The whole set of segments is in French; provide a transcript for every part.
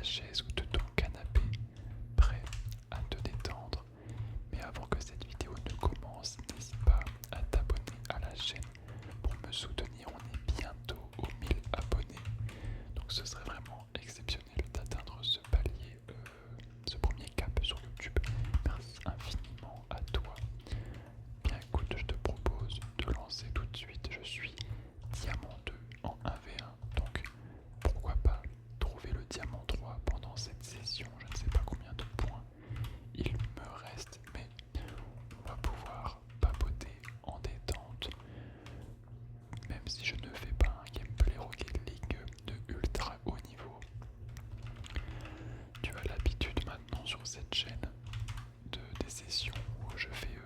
chaise ou de ton canapé, prêt à te détendre. Mais avant que cette vidéo ne commence, n'hésite pas à t'abonner à la chaîne pour me soutenir. On est bientôt aux 1000 abonnés. Donc ce serait vraiment exceptionnel d'atteindre ce palier, ce premier cap sur YouTube. Merci infiniment à toi. Bien écoute, je te propose de lancer tout de suite. Je suis diamant 2 en 1v1, donc pourquoi pas trouver le diamant 3 pendant cette session. Je ne sais pas combien de points il me reste, mais on va pouvoir papoter en détente. Même si je ne fais pas un gameplay Rocket League de ultra haut niveau. Tu as l'habitude maintenant sur cette chaîne des sessions où je fais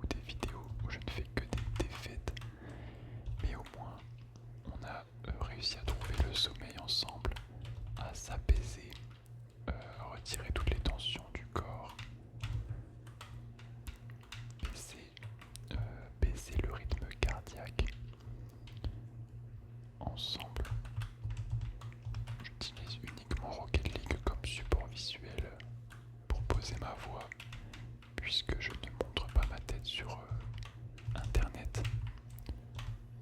ou des vidéos où je ne fais que des défaites, mais au moins on a réussi à trouver le sommeil ensemble, à s'apaiser, à retirer toutes les tensions du corps, baisser le rythme cardiaque. Ensemble, j'utilise uniquement Rocket League comme support visuel pour poser ma voix, puisque je ne montre pas ma tête sur internet,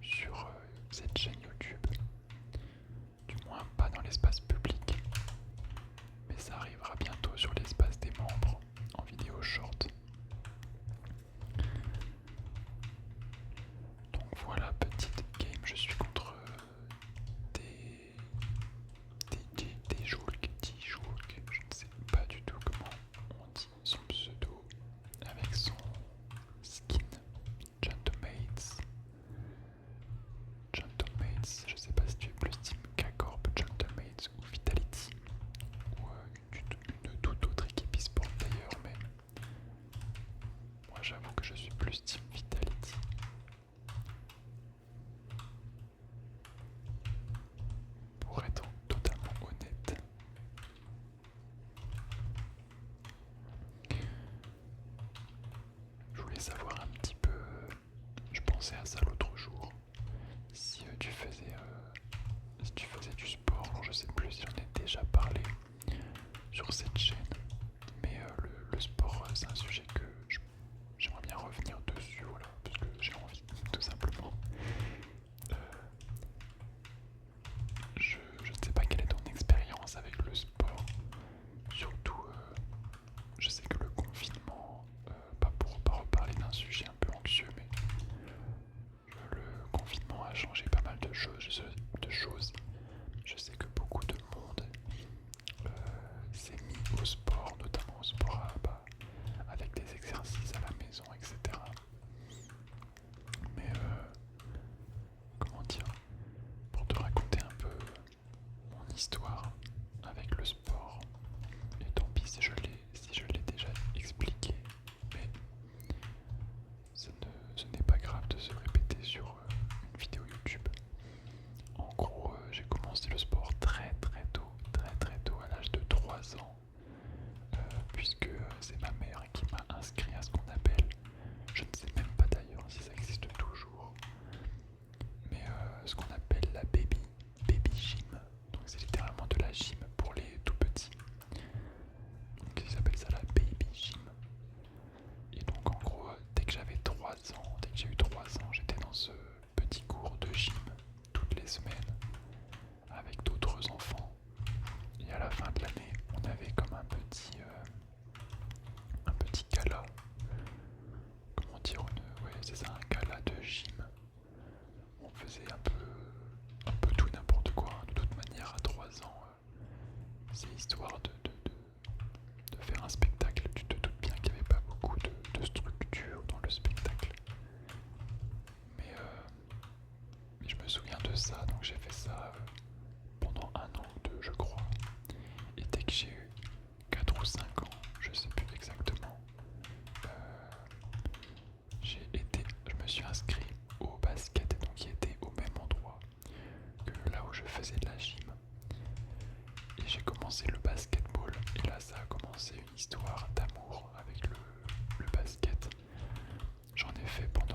sur cette chaîne YouTube, du moins pas dans l'espace public, mais ça arrivera bientôt sur l'espace des membres en vidéo short. Donc voilà, petite game, je suis contre des Joulk, je ne sais pas du tout comment on dit son pseudo, avec son skin Gentlemates, je sais pas si tu es plus team K-Corp, Gentlemates ou Vitality, ou une toute autre équipe e-sport d'ailleurs, mais moi j'avoue que je suis plus team Vitality. Pour être totalement honnête. Je voulais savoir un petit peu, je pensais à ça l'autre jour, si si tu faisais du sport. Alors je sais plus si j'en ai déjà parlé sur cette chaîne, mais le sport c'est un sujet que j'aimerais bien revenir dessus, voilà, parce que j'ai envie, tout simplement. Je ne sais pas quelle est ton expérience avec le sport, surtout je sais que le confinement, pas reparler d'un sujet un peu anxieux, mais le confinement a changé pas mal de choses. Je sais que beaucoup de monde s'est mis au sport, notamment au sport avec des exercices à la maison, etc. Mais comment dire, pour te raconter un peu mon histoire avec le sport, et tant pis si je l'ai déjà expliqué, mais ce n'est pas grave de se répéter sur une vidéo YouTube. En gros, j'ai commencé le sport très très tôt, à l'âge de 3 ans, puisque c'est ma mère qui m'a inscrit à ce qu'on appelle, je ne sais même pas d'ailleurs si ça existe toujours, mais ce qu'on appelle la baby gym. Donc c'est littéralement de la gym pour les tout petits. Donc ils appellent ça la baby gym. Et donc en gros, dès que j'ai eu 3 ans, j'étais dans ce petit cours de gym toutes les semaines avec d'autres enfants. Et à la fin de l'année, on avait comme un petit gala. Comment dire, ouais, c'est ça, un gala de gym. On faisait un peu tout et n'importe quoi. De toute manière, à 3 ans, c'est histoire de faire un spectacle. Tu te doutes bien qu'il n'y avait pas beaucoup de structure dans le spectacle. Mais je me souviens de ça, donc j'ai fait ça pendant 1 an ou 2, je crois. Et dès que j'ai eu 4 ou 5 ans, je sais plus exactement, je me suis inscrit au basket, donc qui était au même endroit que là où je faisais de la gym. Et j'ai commencé le basketball, et là ça a commencé une histoire d'amour avec le basket. J'en ai fait pendant...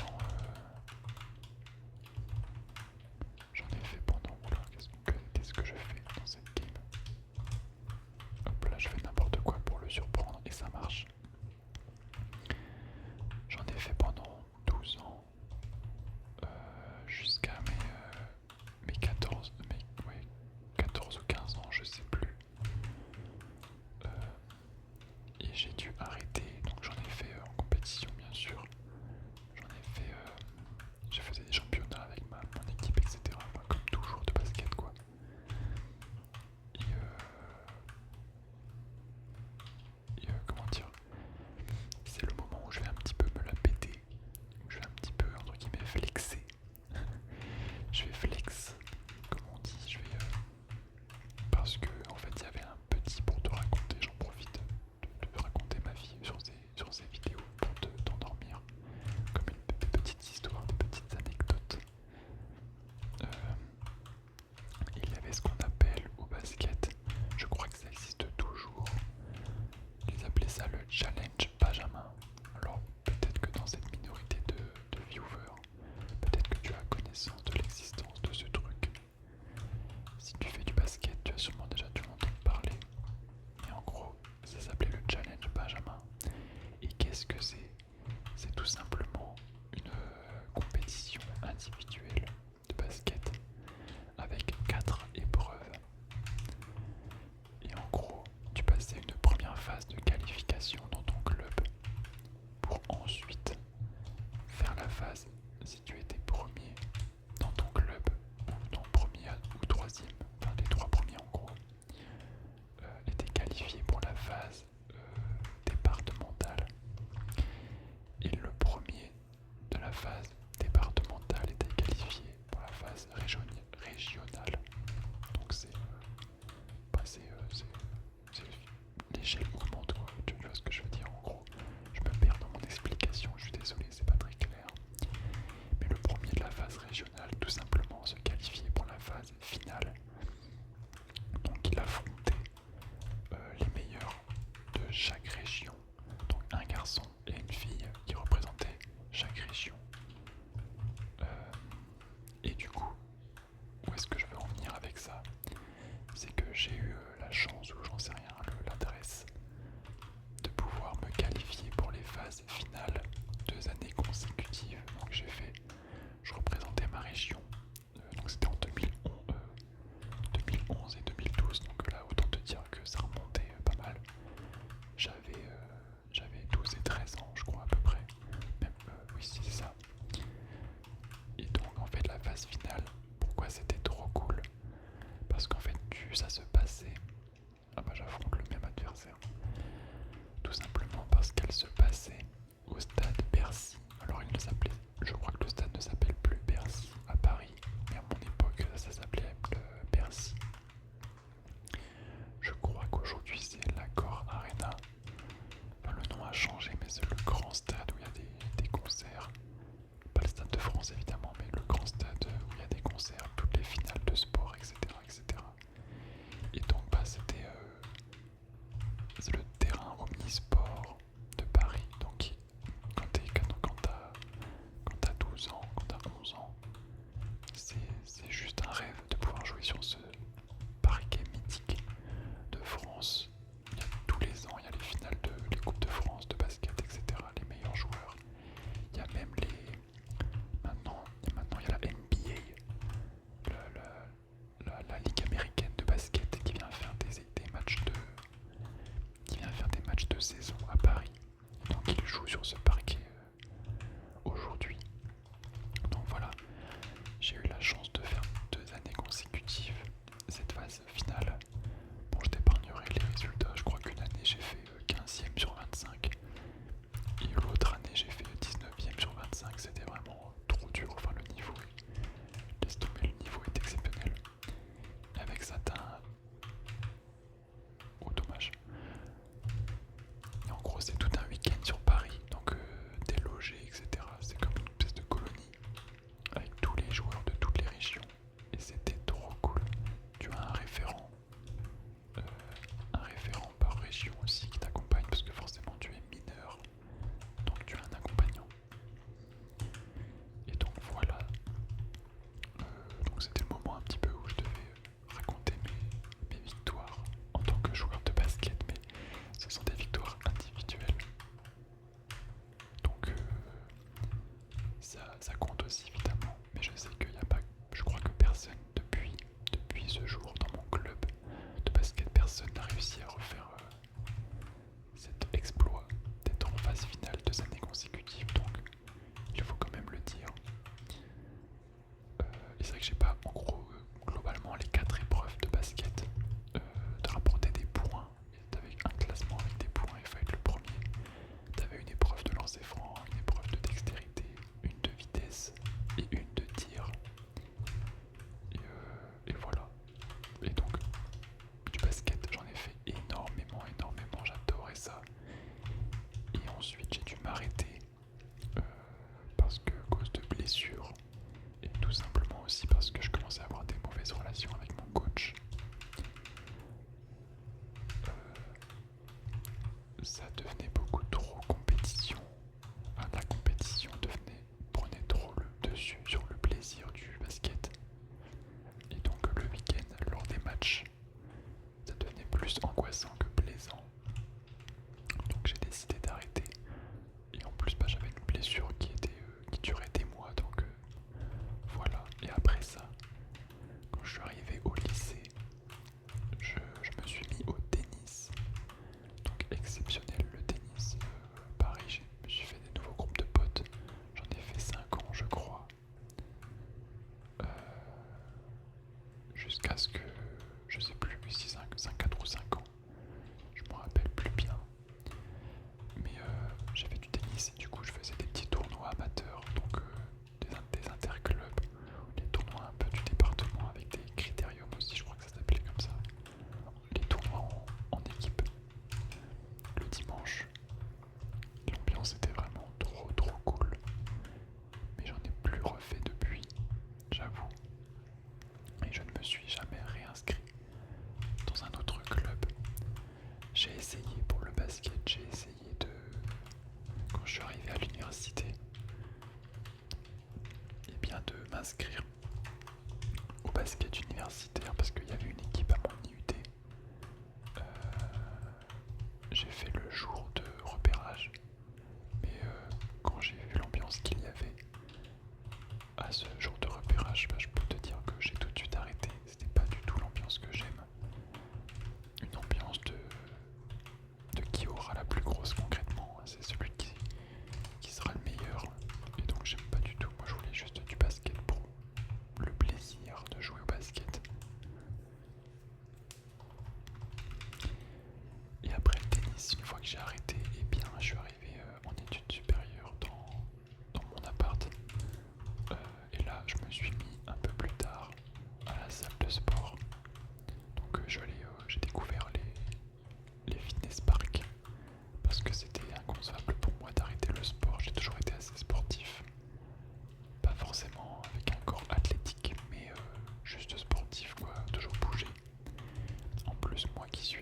Oula, qu'est-ce que je fais dans cette game? elle se passait au stade Bercy. Alors je crois que le stade ne s'appelle plus Bercy à Paris, mais à mon époque ça s'appelait Bercy. Je crois qu'aujourd'hui c'est l'Accor Arena. Enfin, le nom a changé, mais c'est le grand stade où il y a des concerts. Pas le stade de France évidemment, mais le grand stade où il y a des concerts, toutes les finales de sport, etc. etc. Et donc c'est le terrain omnisport de Paris. Donc quand t'as 12 ans, quand t'as 11 ans, c'est juste un rêve de pouvoir jouer sur ce parquet mythique de France. Tous les ans, il y a les finales les Coupes de France, de basket, etc. Les meilleurs joueurs. Il y a même maintenant il y a la NBA, la Ligue américaine de basket qui vient faire des matchs de saison à Paris. Donc il joue sur ce parquet aujourd'hui. Donc voilà, j'ai eu la chance de faire 2 années consécutives cette phase finale. Bon, je t'épargnerai les résultats, je crois qu'une année j'ai fait 15e sur 25 et l'autre année j'ai fait 19e sur 25. C'était vraiment trop dur, enfin le niveau, laisse tomber, le niveau est exceptionnel. Et avec ça t'as oh dommage. Et en gros c'est tout un week-end sur Paris, donc t'es logé, etc. C'est comme une espèce de colonie avec tous les joueurs de toutes les régions. Et c'était trop cool. Tu as euh, un référent par région aussi qui t'accompagne parce que forcément tu es mineur, donc tu as un accompagnant. Et donc voilà, donc c'était le moment un petit peu où je devais raconter mes victoires en tant que joueur de basket, mais ce sont des victoires individuelles. Donc ça compte aussi évidemment, mais je sais qu'il n'y a pas, je crois que personne depuis ce jour dans mon club de basket, personne n'a réussi à refaire cet exploit d'être en phase finale 2 années consécutives, donc il faut quand même le dire. Et c'est vrai que j'ai pas, en gros, globalement les 4 épreuves de basket, de rapporter des points, t'avais un classement avec des points, il fallait être le premier. T'avais une épreuve de lancer franc, une épreuve de dextérité, une de vitesse et une de tir. Et voilà. Et donc, du basket, j'en ai fait énormément, j'adorais ça. Et ensuite, j'ai dû m'arrêter parce que, à cause de blessures, et tout simplement aussi parce que je commençais à avoir des mauvaises relations avec mon coach. Ça devenait beaucoup trop compétition. Enfin, la compétition prenait trop le dessus sur le plaisir du basket. Et donc le week-end, lors des matchs, ça devenait plus angoissant que plaisant. Donc j'ai décidé d'arrêter. Et en plus, j'avais une blessure qui durait des mois. Donc voilà. Et après ça, quand je suis arrivé au lycée, je me suis mis au tennis. Donc exceptionnel le tennis. Pareil, je me suis fait des nouveaux groupes de potes. J'en ai fait 5 ans, je crois. Jusqu'à ce que, je sais plus si 4 ou 5 ans. Je me rappelle plus bien. Mais j'ai fait du tennis et du coup je faisais des petits tournois amateurs. Donc des interclubs. Les tournois un peu du département avec des critériums aussi, je crois que ça s'appelait comme ça. Les tournois en équipe. Le dimanche. L'ambiance était vraiment trop cool. Mais j'en ai plus refait depuis, j'avoue. Et je ne me suis jamais réinscrit dans un autre club. J'ai essayé pour le basket, quand je suis arrivé à l'université, et bien de m'inscrire au basket universitaire parce qu'il y avait une équipe à mon IUT. J'ai fait le jour de repérage, mais quand j'ai vu l'ambiance qu'il y avait à ce jour de repérage, je peux te dire que j'ai tout de suite arrêté. C'était pas du tout l'ambiance que j'aime. Une ambiance de qui aura la plus grosse concrètement, c'est celui qui sera le meilleur. Et donc j'aime pas du tout. Moi je voulais juste du basket pour le plaisir de jouer au basket. Et après le tennis, une fois que j'ai arrêté, eh bien je suis arrivé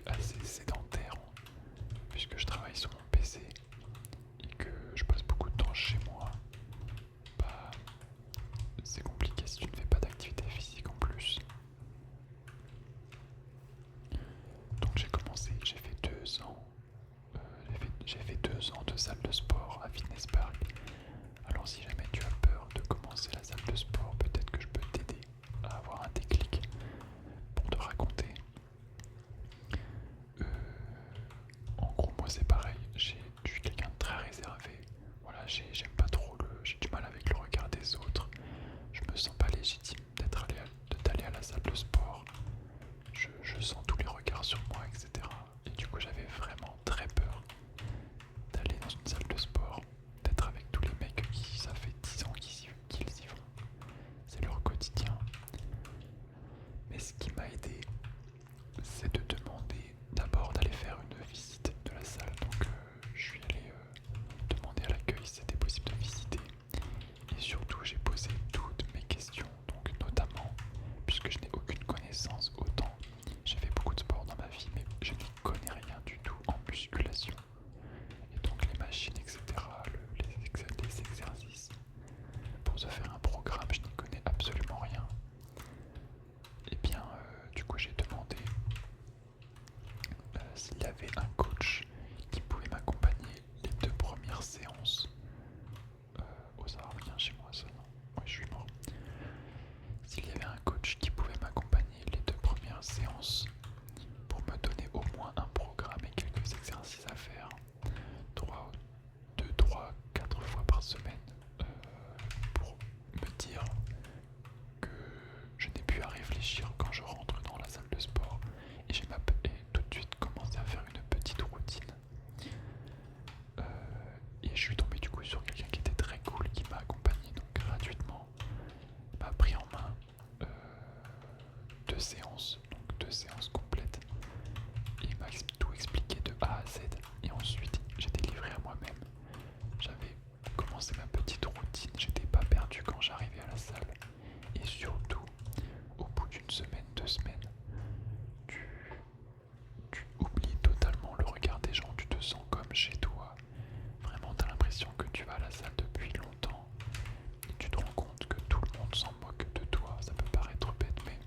assez sédentaire puisque je travaille sur mon PC et que je passe beaucoup de temps chez moi. Bah, c'est compliqué si tu ne fais pas d'activité physique en plus. Donc j'ai fait 2 ans, j'ai fait 2 ans de salle de sport à Fitness Park. Alors si jamais tu as peur de commencer la salle de sport, peut-être que je peux t'aider à avoir un déclic pour te raconter. En gros, moi c'est pareil, je suis quelqu'un de très réservé. Voilà, j'aime pas trop j'ai du mal avec le regard des autres. Je me sens pas légitime d'aller à la salle de sport. Je sens tous les regards sur moi, etc. Et du coup, j'avais vraiment très peur d'aller dans une salle de sport, d'être avec tous les mecs qui, ça fait 10 ans qu'ils y vont. C'est leur quotidien. Mais ce qui m'a aidé, c'est de demander d'abord d'aller faire une visite de la salle. Donc, je suis allé demander à l'accueil si c'était possible de visiter. Et surtout, j'ai posé toutes mes questions. Donc, notamment, puisque je n'ai aucune connaissance, autant j'ai fait beaucoup de sport dans ma vie, mais je n'y connais rien du tout en musculation. Et donc, les machines, etc., les exercices, pour se faire un programme, je n'y connais absolument rien. Et bien, du coup, j'ai demandé s'il y avait un coach qui pouvait m'accompagner les 2 premières séances. Ça va rien chez moi, ça, non? Ouais, je suis mort. S'il y avait un coach qui pouvait m'accompagner les 2 premières séances pour me donner au moins un programme et quelques exercices à faire, 3, 4 fois par semaine, pour me dire que je n'ai plus à réfléchir quand je rentre dans la salle de sport et j'ai tout de suite commencé à faire une petite routine. Et je suis tombé du coup sur quelqu'un qui était très cool, qui m'a accompagné donc gratuitement, m'a pris en main 2 séances, donc 2 séances complètes, et il m'a tout expliqué de A à Z. Et ensuite j'étais livré à moi-même. J'avais commencé ma petite routine, j'étais pas perdu quand j'arrivais à la salle. Et surtout, au bout d'une semaine, 2 semaines, tu oublies totalement le regard des gens, tu te sens comme chez toi. Vraiment, t'as l'impression que tu vas à la salle depuis longtemps et tu te rends compte que tout le monde s'en moque de toi. Ça peut paraître bête, mais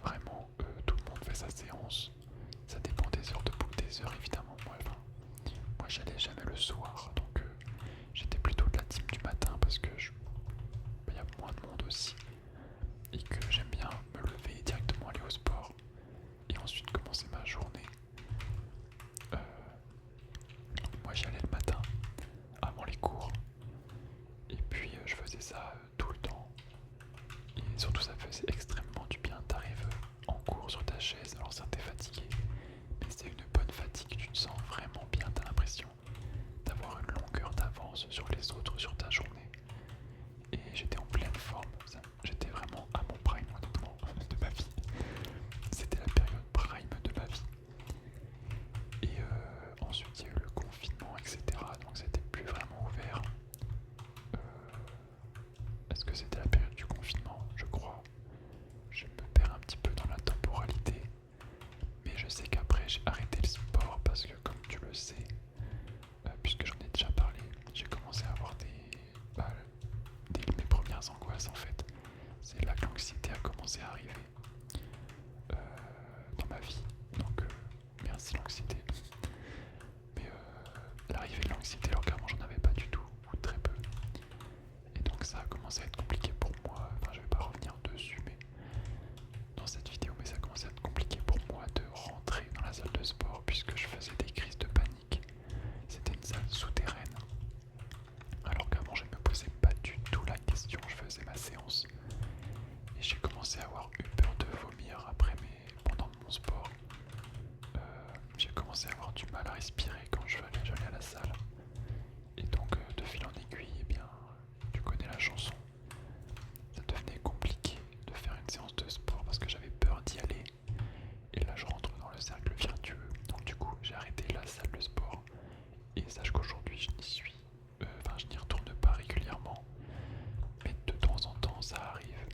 vraiment, tout le monde fait sa séance. Ça dépend des heures des heures évidemment. Moi j'allais jamais le soir, donc j'étais plutôt de la team du matin parce que y a moins de monde aussi et que j'aime bien me lever et directement aller au sport et ensuite commencer ma journée. Moi j'y allais le matin avant les cours et puis je faisais ça tout le temps et surtout ça faisait extrêmement du bien. T'arrives en cours sur ta chaise, alors ça t'es fatigué mais c'est une bonne fatigue, tu te sens vraiment bien, t'as l'impression d'avoir une longueur d'avance sur les autres sur ta journée et j'étais en pleine forme, j'étais vraiment à mon prime honnêtement de ma vie. C'était la période prime de ma vie. Et ensuite il y a eu le confinement, etc. Donc c'était plus vraiment ouvert. Est-ce que c'était la période du confinement? Je crois. Je me perds un petit peu dans la temporalité. Mais je sais qu'après j'ai arrêté le sport parce que comme tu le sais, puisque j'en ai déjà parlé, j'ai commencé à avoir mes premières angoisses en fait. C'est là que l'anxiété a commencé à arriver dans ma vie. Donc merci l'anxiété. Mais l'arrivée de l'anxiété alors qu'avant j'en avais pas du tout ou très peu. Et donc ça a commencé à être compliqué pour moi. Enfin je vais pas revenir dessus mais dans cette vidéo, mais ça a commencé à être compliqué pour moi de rentrer dans la salle de sport puisque je faisais des crises de panique. C'était une salle souterraine. Alors qu'avant je ne me posais pas du tout la question, je faisais ma séance. Et j'ai commencé à avoir eu peur de vomir pendant mon sport. J'ai commencé à avoir du mal à respirer quand j'allais à la salle. Et donc de fil en aiguille, eh bien, tu connais la chanson. Ça devenait compliqué de faire une séance de sport parce que j'avais peur d'y aller. Et là je rentre dans le cercle vertueux. Donc du coup j'ai arrêté la salle de sport. Et sache qu'aujourd'hui je n'y retourne pas régulièrement. Mais de temps en temps ça arrive,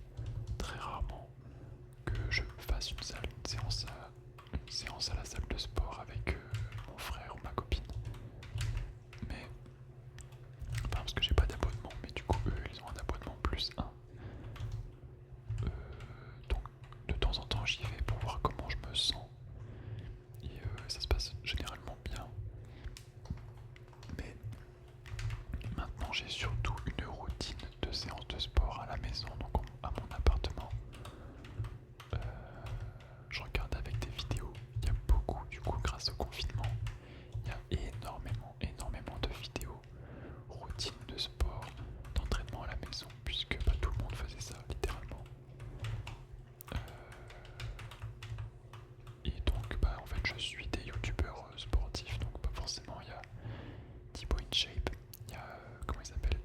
très rarement, que je fasse une séance à la salle de sport avec mon frère ou ma copine. Mais, enfin, parce que j'ai pas d'abonnement, mais du coup, eux, ils ont un abonnement plus un. Donc, de temps en temps, j'y vais pour voir comment je me sens. Et ça se passe généralement bien. Mais maintenant, j'ai surtout une routine de séance de sport à la maison, donc à mon appartement. Je regarde avec des vidéos. Il y a beaucoup, du coup, grâce au confinement, il y a énormément de vidéos, routines de sport, d'entraînement à la maison, puisque bah, tout le monde faisait ça, littéralement. Et donc, bah, en fait, je suis des youtubeurs sportifs, donc pas forcément, il y a Thibaut InShape, il y a, comment il s'appelle,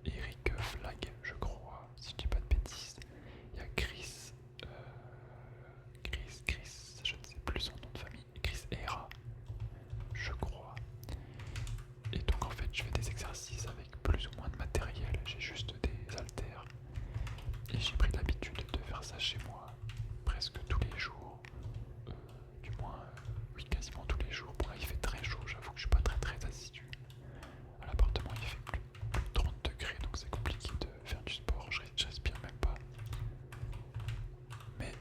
Eric Flag, je crois, si je dis pas de bêtises. Il y a Chris, je ne sais plus son nom de famille, Chris Hera, je crois. Et donc en fait je fais des exercices avec plus ou moins de matériel, j'ai juste des haltères. Et j'ai pris l'habitude de faire ça chez moi presque tous les jours. Du moins, oui, quasiment tous les jours. Bon là il fait très chaud, j'avoue que je suis pas très assidu. À l'appartement il fait plus de 30 degrés, donc c'est compliqué de faire du sport, je respire même pas. Mais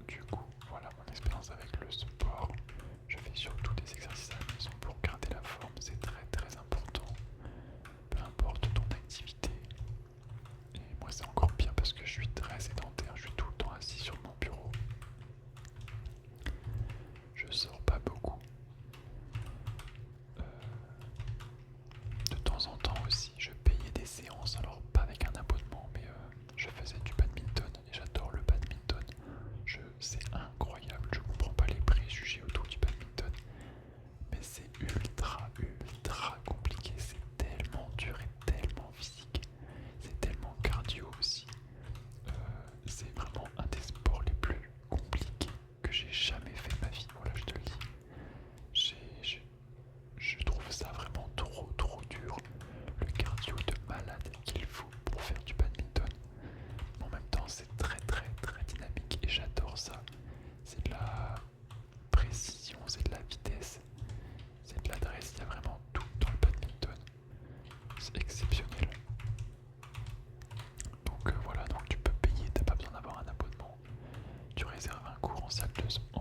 du coup, voilà mon expérience avec le sport. Je fais surtout des exercices à la maison pour garder la forme, c'est très important. Peu importe ton activité. Et moi c'est encore pire parce que je suis très sédentaire, je suis tout le temps assis sur mon bureau. Je sors pas beaucoup. De temps en temps aussi, je payais des séances, alors pas avec un abonnement, mais je faisais du badminton et j'adore le badminton. C'est incroyable, je comprends pas les préjugés autour du badminton, mais c'est ultra compliqué, c'est tellement dur et tellement physique, c'est tellement cardio aussi. C'est vraiment un des sports les plus compliqués que j'ai jamais fait de ma vie, voilà je te le dis. Je trouve ça vraiment trop dur, le cardio de malade qu'il faut pour faire du badminton. En même temps c'est très dynamique et j'adore ça. C'est de la précision, c'est de la vitesse, c'est de l'adresse, il y a vraiment tout dans le badminton. C'est exceptionnel. Donc voilà, donc tu peux payer, t'as pas besoin d'avoir un abonnement. Tu réserves un cours en salle de sport